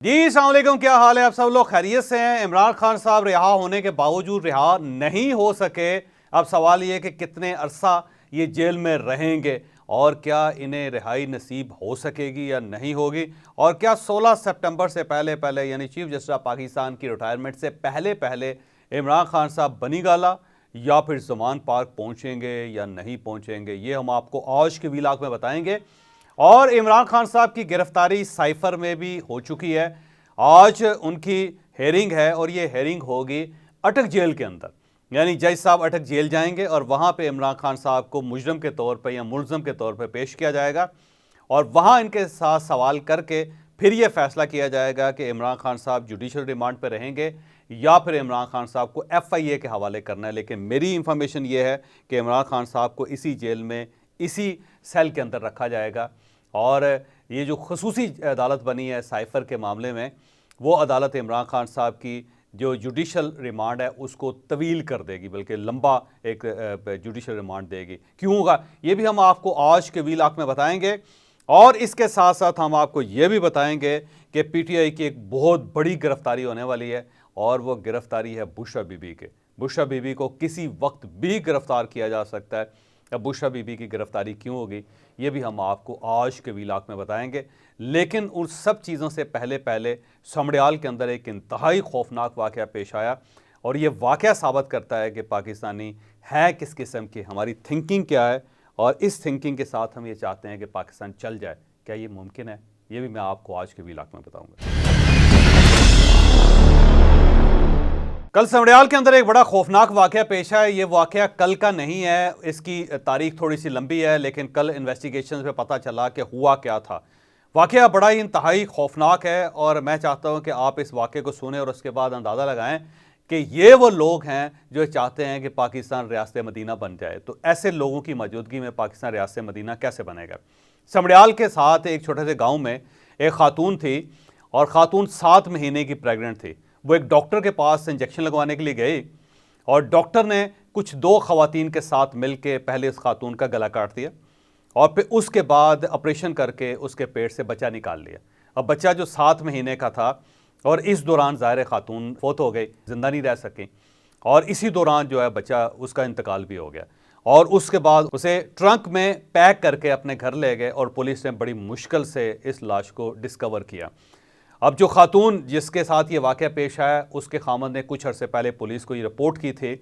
जी अस्सलाम वालेकुम, क्या हाल है? आप सब लोग खैरियत से हैं? इमरान खान साहब रिहा होने के बावजूद रिहा नहीं हो सके। अब सवाल ये कि कितने अरसा ये जेल में रहेंगे और क्या इन्हें रिहाई नसीब हो सकेगी या नहीं होगी, और क्या 16 सितंबर से पहले पहले यानी चीफ जस्टिस ऑफ पाकिस्तान की रिटायरमेंट से पहले पहले इमरान खान साहब बनी गाला या फिर ज़मान पार्क पहुंचेंगे या नहीं पहुंचेंगे, ये हम आपको आज के वीलॉग में बताएंगे। और इमरान खान साहब की गिरफ्तारी साइफर में भी हो चुकी है। आज उनकी हेयरिंग है और ये हेयरिंग होगी अटक जेल के अंदर, यानी जज साहब अटक जेल जाएंगे और वहाँ पे इमरान खान साहब को मुजरम के तौर पे या मुलजम के तौर पे पेश किया जाएगा और वहाँ इनके साथ सवाल करके फिर ये फैसला किया जाएगा कि इमरान खान साहब जुडिशल रिमांड पे रहेंगे या फिर इमरान खान साहब को FIA के हवाले करना है। लेकिन मेरी इंफॉर्मेशन ये है कि इमरान खान साहब को इसी जेल में इसी सेल के अंदर रखा जाएगा और ये जो खसूसी अदालत बनी है साइफर के मामले में, वो अदालत इमरान खान साहब की जो जुडिशल रिमांड है उसको तवील कर देगी, बल्कि लंबा एक जुडिशल रिमांड देगी। क्यों होगा ये भी हम आपको आज के वीलॉग में बताएंगे। और इसके साथ साथ हम आपको ये भी बताएंगे कि PTI की एक बहुत बड़ी गिरफ्तारी होने वाली है और वो गिरफ्तारी है बुशरा बीबी के। बुशरा बीबी को किसी वक्त भी गिरफ्तार किया जा सकता है। अब बुशरा बीबी की गिरफ्तारी क्यों होगी ये भी हम आपको आज के वीलॉग में बताएंगे। लेकिन उन सब चीज़ों से पहले पहले समड़ियाल के अंदर एक इंतहाई खौफनाक वाक़या पेश आया और ये वाक़या साबित करता है कि पाकिस्तानी है किस किस्म की, हमारी थिंकिंग क्या है और इस थिंकिंग के साथ हम ये चाहते हैं कि पाकिस्तान चल जाए। क्या ये मुमकिन है? ये भी मैं आपको आज के वीलॉग में बताऊँगा। कल समड़ियाल के अंदर एक बड़ा खौफनाक वाक़या पेश है। ये वाक़या कल का नहीं है, इसकी तारीख थोड़ी सी लंबी है, लेकिन कल इन्वेस्टिगेशन में पता चला कि हुआ क्या था। वाक़या बड़ा ही इंतहाई खौफनाक है और मैं चाहता हूँ कि आप इस वाक़े को सुने और उसके बाद अंदाज़ा लगाएं कि ये वो लोग हैं जो चाहते हैं कि पाकिस्तान रियासत मदीना बन जाए। तो ऐसे लोगों की मौजूदगी में पाकिस्तान रियासत मदीना कैसे बनेगा? समड़ियाल के साथ एक छोटे से गाँव में एक खातून थी और ख़ातून 7 महीने की प्रेग्नेंट थी। वो एक डॉक्टर के पास इंजेक्शन लगवाने के लिए गई और डॉक्टर ने कुछ 2 ख़वातीन के साथ मिलकर पहले उस खातून का गला काट दिया और फिर उसके बाद ऑपरेशन करके उसके पेट से बच्चा निकाल लिया। अब बच्चा जो 7 महीने का था और इस दौरान ज़ाहिर खातून फौत हो गई, ज़िंदा नहीं रह सकी और इसी दौरान जो है बच्चा उसका इंतकाल भी हो गया और उसके बाद उसे ट्रंक में पैक करके अपने घर ले गए और पुलिस ने बड़ी मुश्किल से इस लाश को डिस्कवर किया। अब जो खातून जिसके साथ ये वाक़या पेश आया उसके खामद ने कुछ अरसे पहले पुलिस को ये रिपोर्ट की थी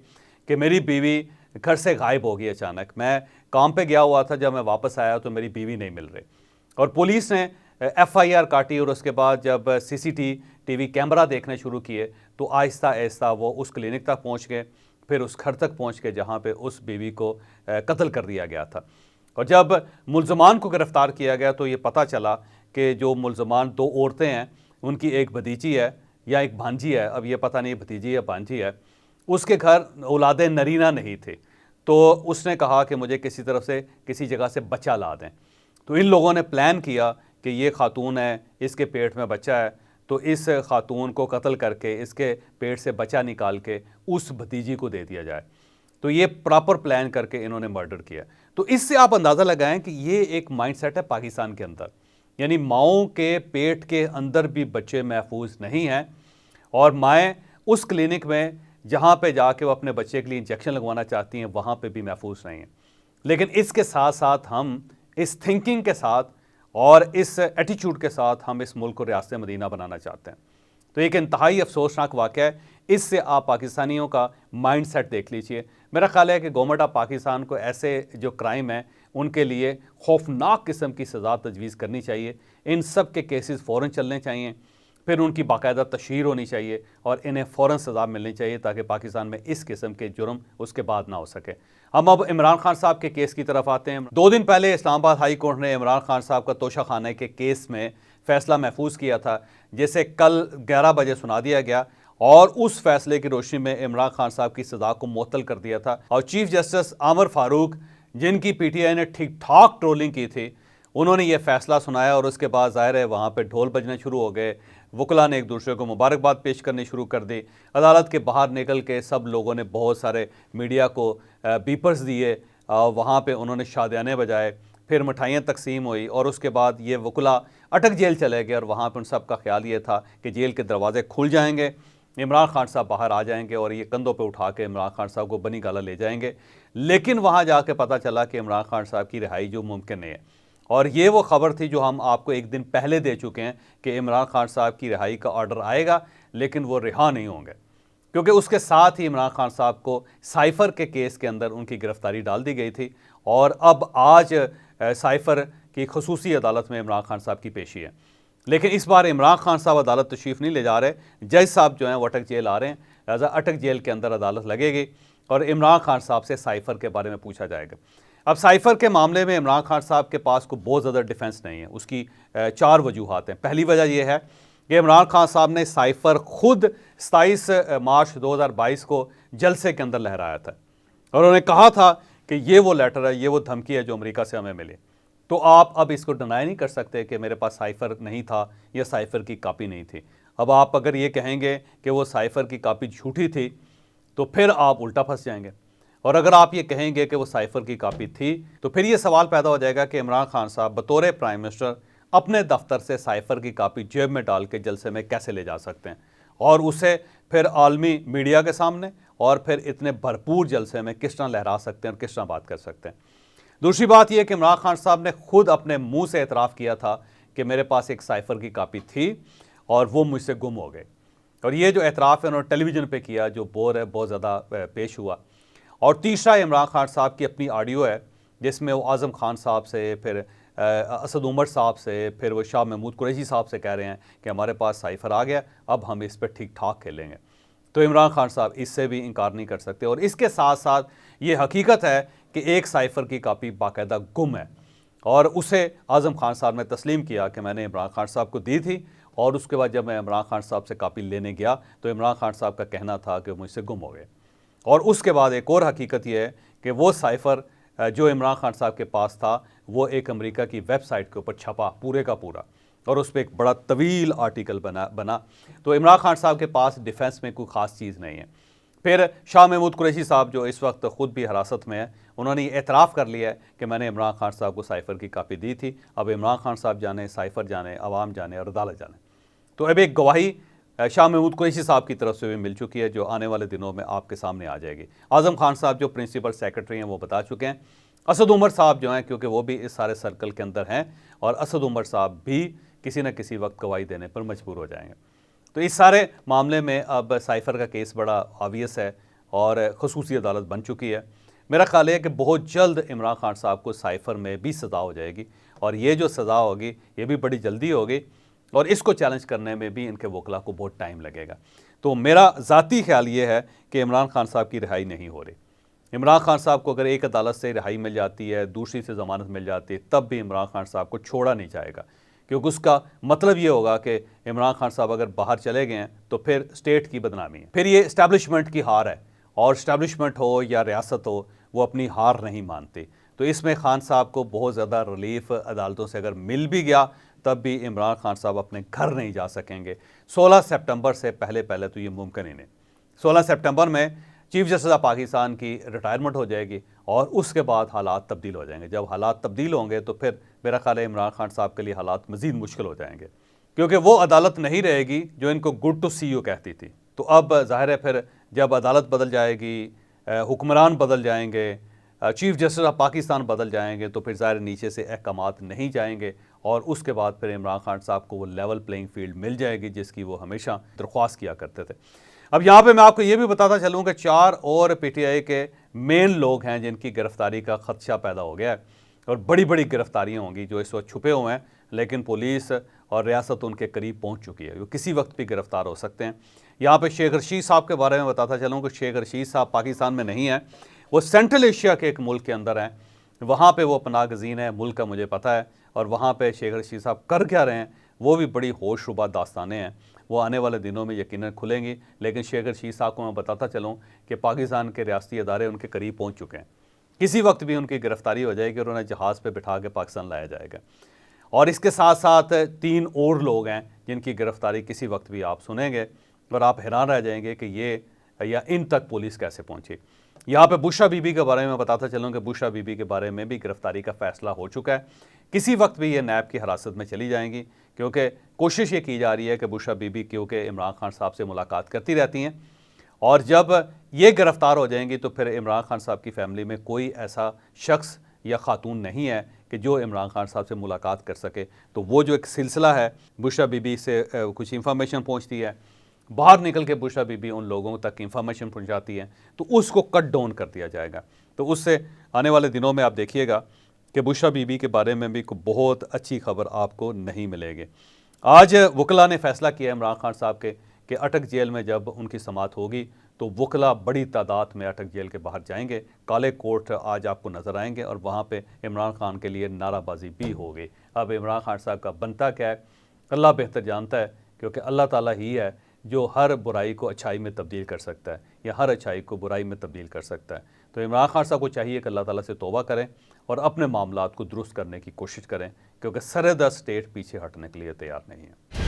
कि मेरी बीवी घर से गायब हो गई अचानक, मैं काम पे गया हुआ था, जब मैं वापस आया तो मेरी बीवी नहीं मिल रही। और पुलिस ने FIR काटी और उसके बाद जब CCTV कैमरा देखने शुरू किए तो आहिस्ता आहिस्ता वो उस क्लिनिक तक पहुँच गए, फिर उस घर तक पहुँच के जहाँ पर उस बीवी को कत्ल कर दिया गया था। और जब मुलजमान को गिरफ़्तार किया गया तो ये पता चला कि जो मुलजमान 2 औरतें हैं, उनकी एक भतीजी है या एक भांजी है, अब ये पता नहीं भतीजी या भांजी है, उसके घर औलाद नरीना नहीं थे। तो उसने कहा कि मुझे किसी तरफ से किसी जगह से बच्चा ला दें। तो इन लोगों ने प्लान किया कि ये खातून है, इसके पेट में बच्चा है, तो इस खातून को कत्ल करके इसके पेट से बच्चा निकाल के उस भतीजी को दे दिया जाए। तो ये प्रॉपर प्लान करके इन्होंने मर्डर किया। तो इससे आप अंदाज़ा लगाएं कि ये एक माइंडसेट है पाकिस्तान के अंदर, यानी माओं के पेट के अंदर भी बच्चे महफूज नहीं हैं और माएँ उस क्लिनिक में जहाँ पे जाके वो अपने बच्चे के लिए इंजेक्शन लगवाना चाहती हैं वहाँ पे भी महफूज नहीं हैं। लेकिन इसके साथ साथ हम इस थिंकिंग के साथ और इस एटीट्यूड के साथ हम इस मुल्क को रियासत मदीना बनाना चाहते हैं। तो एक इंतहाई अफसोसनाक वाक़या है। इससे आप पाकिस्तानियों का माइंडसेट देख लीजिए। मेरा ख्याल है कि गवर्नमेंट ऑफ पाकिस्तान को ऐसे जो क्राइम हैं उनके लिए खौफनाक किस्म की सज़ा तजवीज़ करनी चाहिए। इन सब के केसेस फ़ौरन चलने चाहिए, फिर उनकी बाकायदा तशहीर होनी चाहिए और इन्हें फ़ौरन सज़ा मिलनी चाहिए ताकि पाकिस्तान में इस किस्म के जुर्म उसके बाद ना हो सके। हम अब इमरान खान साहब के केस की तरफ आते हैं। 2 दिन पहले इस्लामाबाद हाई कोर्ट ने इमरान खान साहब का तोशाखाना के केस में फ़ैसला महफूज किया था, जिसे कल 11 बजे सुना दिया गया और उस फैसले की रोशनी में इमरान खान साहब की सज़ा को मुअत्तल कर दिया था। और चीफ जस्टिस आमर फारूक, जिनकी PTI ने ठीक ठाक ट्रोलिंग की थी, उन्होंने ये फैसला सुनाया और उसके बाद ज़ाहिर है वहाँ पे ढोल बजने शुरू हो गए। वकला ने एक दूसरे को मुबारकबाद पेश करनी शुरू कर दी। अदालत के बाहर निकल के सब लोगों ने बहुत सारे मीडिया को बीपर्स दिए, वहाँ पे उन्होंने शादियाने बजाए, फिर मिठाइयाँ तकसीम हुई और उसके बाद ये वकला अटक जेल चले गए और वहाँ पर उन सब का ख्याल ये था कि जेल के दरवाजे खुल जाएंगे, इमरान खान साहब बाहर आ जाएंगे और ये कंधों पे उठा के इमरान खान साहब को बनी गाला ले जाएंगे। लेकिन वहाँ जाके पता चला कि इमरान खान साहब की रिहाई जो मुमकिन नहीं है। और ये वो खबर थी जो हम आपको एक दिन पहले दे चुके हैं कि इमरान खान साहब की रिहाई का ऑर्डर आएगा, लेकिन वो रिहा नहीं होंगे, क्योंकि उसके साथ ही इमरान खान साहब को साइफ़र के केस के अंदर उनकी गिरफ्तारी डाल दी गई थी। और अब आज साइफ़र की खसूसी अदालत में इमरान खान साहब की पेशी है। लेकिन इस बार इमरान खान साहब अदालत तशरीफ़ नहीं ले जा रहे, जज साहब जो हैं वो अटक जेल आ रहे हैं, लिहाजा अटक जेल के अंदर अदालत लगेगी और इमरान खान साहब से साइफ़र के बारे में पूछा जाएगा। अब साइफ़र के मामले में इमरान खान साहब के पास को बहुत ज़्यादा डिफेंस नहीं है। उसकी 4 वजूहात हैं। पहली वजह यह है कि इमरान खान साहब ने साइफ़र खुद 27 मार्च 2022 को जलसे के अंदर लहराया था और उन्होंने कहा था कि ये वो लेटर है, ये वो धमकी है जो अमेरिका से हमें मिली। तो आप अब इसको डिनाई नहीं कर सकते कि मेरे पास साइफ़र नहीं था या साइफ़र की कापी नहीं थी। अब आप अगर ये कहेंगे कि वो साइफ़र की कापी झूठी थी तो फिर आप उल्टा फंस जाएंगे, और अगर आप ये कहेंगे कि वो साइफ़र की कापी थी तो फिर ये सवाल पैदा हो जाएगा कि इमरान खान साहब बतौर प्राइम मिनिस्टर अपने दफ्तर से साइफ़र की कापी जेब में डाल के जलसे में कैसे ले जा सकते हैं और उसे फिर आलमी मीडिया के सामने और फिर इतने भरपूर जलसे में किस तरह लहरा सकते हैं और किस तरह बात कर सकते हैं। दूसरी बात यह कि इमरान खान साहब ने खुद अपने मुंह से एतराफ़ किया था कि मेरे पास एक साइफ़र की कापी थी और वो मुझसे गुम हो गई, और ये जो एतराफ़ है उन्होंने टेलीविज़न पे किया, जो बोर है बहुत ज़्यादा पेश हुआ। और तीसरा इमरान खान साहब की अपनी ऑडियो है जिसमें वो आज़म खान साहब से, फिर असद उमर साहब से, फिर वो शाह महमूद कुरैशी साहब से कह रहे हैं कि हमारे पास साइफ़र आ गया, अब हम इस पर ठीक ठाक खेलेंगे। तो इमरान खान साहब इससे भी इनकार नहीं कर सकते। और इसके साथ साथ ये हकीकत है कि एक साइफ़र की कापी बाकायदा गुम है और उसे आज़म खान साहब ने तस्लीम किया कि मैंने इमरान खान साहब को दी थी, और उसके बाद जब मैं इमरान खान साहब से कापी लेने गया तो इमरान खान साहब का कहना था कि मुझसे गुम हो गए। और उसके बाद एक और हकीकत यह है कि वो साइफ़र जो इमरान खान साहब के पास था वो एक अमेरिका की वेबसाइट के ऊपर छपा पूरे का पूरा, और उस पर एक बड़ा तवील आर्टिकल बना। तो इमरान खान साहब के पास डिफेंस में कोई ख़ास चीज़ नहीं है। फिर शाह महमूद कुरैशी साहब जो इस वक्त ख़ुद भी हिरासत में है, उन्होंने ये एतराफ़ कर लिया है कि मैंने इमरान खान साहब को साइफ़र की कापी दी थी। अब इमरान खान साहब जाने, साइफ़र जाने, अवाम जाने और अदालत जाने। तो अब एक गवाही शाह महमूद कुरैशी साहब की तरफ से भी मिल चुकी है जो आने वाले दिनों में आपके सामने आ जाएगी। आज़म खान साहब जो प्रिंसिपल सेक्रेटरी हैं वो बता चुके हैं। असद उमर साहब जो हैं, क्योंकि वो भी इस सारे सर्कल के अंदर हैं, और असद उमर साहब भी किसी न किसी वक्त गवाही देने पर मजबूर हो जाएंगे। तो इस सारे मामले में अब साइफ़र का केस बड़ा ऑबियस है और खसूसी अदालत बन चुकी है। मेरा ख्याल है कि बहुत जल्द इमरान खान साहब को साइफ़र में भी सज़ा हो जाएगी, और ये जो सज़ा होगी ये भी बड़ी जल्दी होगी, और इसको चैलेंज करने में भी इनके वकला को बहुत टाइम लगेगा। तो मेरा ज़ाती ख्याल ये है कि इमरान खान साहब की रिहाई नहीं हो रही। इमरान खान साहब को अगर एक अदालत से रिहाई मिल जाती है, दूसरी से ज़मानत मिल जाती है, तब भी इमरान खान साहब को छोड़ा नहीं जाएगा, क्योंकि उसका मतलब ये होगा कि इमरान खान साहब अगर बाहर चले गए हैं तो फिर स्टेट की बदनामी है, फिर ये इस्टेब्लिशमेंट की हार है, और इस्टेब्लिशमेंट हो या रियासत हो वो अपनी हार नहीं मानती। तो इसमें खान साहब को बहुत ज़्यादा रिलीफ अदालतों से अगर मिल भी गया तब भी इमरान खान साहब अपने घर नहीं जा सकेंगे। 16 सितंबर से पहले तो ये मुमकिन ही नहीं। 16 सितंबर में चीफ जस्टिस ऑफ पाकिस्तान की रिटायरमेंट हो जाएगी और उसके बाद हालात तब्दील हो जाएंगे। जब हालात तब्दील होंगे तो फिर मेरा ख्याल है इमरान खान साहब के लिए हालात मज़ीद मुश्किल हो जाएंगे, क्योंकि वो अदालत नहीं रहेगी जो इनको गुड टू सी यू कहती थी। तो अब ज़ाहिर है फिर जब अदालत बदल जाएगी, हुक्मरान बदल जाएंगे, चीफ जस्टिस ऑफ पाकिस्तान बदल जाएंगे, तो फिर ज़ाहिर नीचे से अहकामात नहीं जाएंगे, और उसके बाद फिर इमरान खान साहब को वो लेवल प्लेइंग फील्ड मिल जाएगी जिसकी वो हमेशा दरख्वास्त किया करते थे। अब यहाँ पे मैं आपको ये भी बताता चलूँ कि 4 और पीटीआई के मेन लोग हैं जिनकी गिरफ्तारी का खदशा पैदा हो गया है, और बड़ी बड़ी गिरफ्तारियाँ होंगी जो इस वक्त छुपे हुए हैं, लेकिन पुलिस और रियासत उनके करीब पहुँच चुकी है, वो किसी वक्त भी गिरफ्तार हो सकते हैं। यहाँ पे शेख रशीद साहब के बारे में बताता चलूँ कि शेख रशीद साहब पाकिस्तान में नहीं है, वो सेंट्रल एशिया के एक मुल्क के अंदर हैं, वहाँ पे वो पनाह गज़ीन है, मुल्क का मुझे पता है, और वहाँ पे शेख रशीद साहब कर क्या रहे हैं वो भी बड़ी होशरुबा दास्तानें हैं, वो आने वाले दिनों में यकीनन खुलेंगी। लेकिन शेख रशीद साहब को मैं बताता चलूँ कि पाकिस्तान के रियासती अदारे उनके करीब पहुँच चुके हैं, किसी वक्त भी उनकी गिरफ्तारी हो जाएगी और उन्हें जहाज़ पर बिठा के पाकिस्तान लाया जाएगा। और इसके साथ साथ 3 और लोग हैं जिनकी गिरफ्तारी किसी वक्त भी आप सुनेंगे और आप हैरान रह जाएंगे कि ये या इन तक पुलिस कैसे पहुंची। यहाँ पे बुशरा बीबी के बारे में बताता चलूँ कि बुशरा बीबी के बारे में भी गिरफ्तारी का फैसला हो चुका है। किसी वक्त भी ये नैब की हिरासत में चली जाएंगी, क्योंकि कोशिश ये की जा रही है कि बुशरा बीबी क्योंकि इमरान खान साहब से मुलाकात करती रहती हैं, और जब ये गिरफ्तार हो जाएंगी तो फिर इमरान खान साहब की फैमिली में कोई ऐसा शख्स या खातून नहीं है कि जो इमरान खान साहब से मुलाकात कर सके। तो वो जो एक सिलसिला है, बुशरा बीबी से कुछ इंफॉर्मेशन पहुँचती है, बाहर निकल के बुशरा बीबी उन लोगों तक इंफॉर्मेशन पहुंचाती है, तो उसको कट डाउन कर दिया जाएगा। तो उससे आने वाले दिनों में आप देखिएगा कि बुशरा बीबी के बारे में भी कोई बहुत अच्छी खबर आपको नहीं मिलेगी। आज वकला ने फैसला किया इमरान खान साहब के कि अटक जेल में जब उनकी समाअत होगी तो वकला बड़ी तादाद में अटक जेल के बाहर जाएंगे, काले कोट आज आपको नज़र आएंगे और वहाँ पे इमरान खान के लिए नाराबाजी भी होगी। अब इमरान खान साहब का बनता क्या है, अल्लाह बेहतर जानता है, क्योंकि अल्लाह ताला ही है जो हर बुराई को अच्छाई में तब्दील कर सकता है या हर अच्छाई को बुराई में तब्दील कर सकता है। तो इमरान खान साहब को चाहिए कि अल्लाह ताला से तौबा करें और अपने मामलात को दुरुस्त करने की कोशिश करें, क्योंकि सरहद स्टेट पीछे हटने के लिए तैयार नहीं है।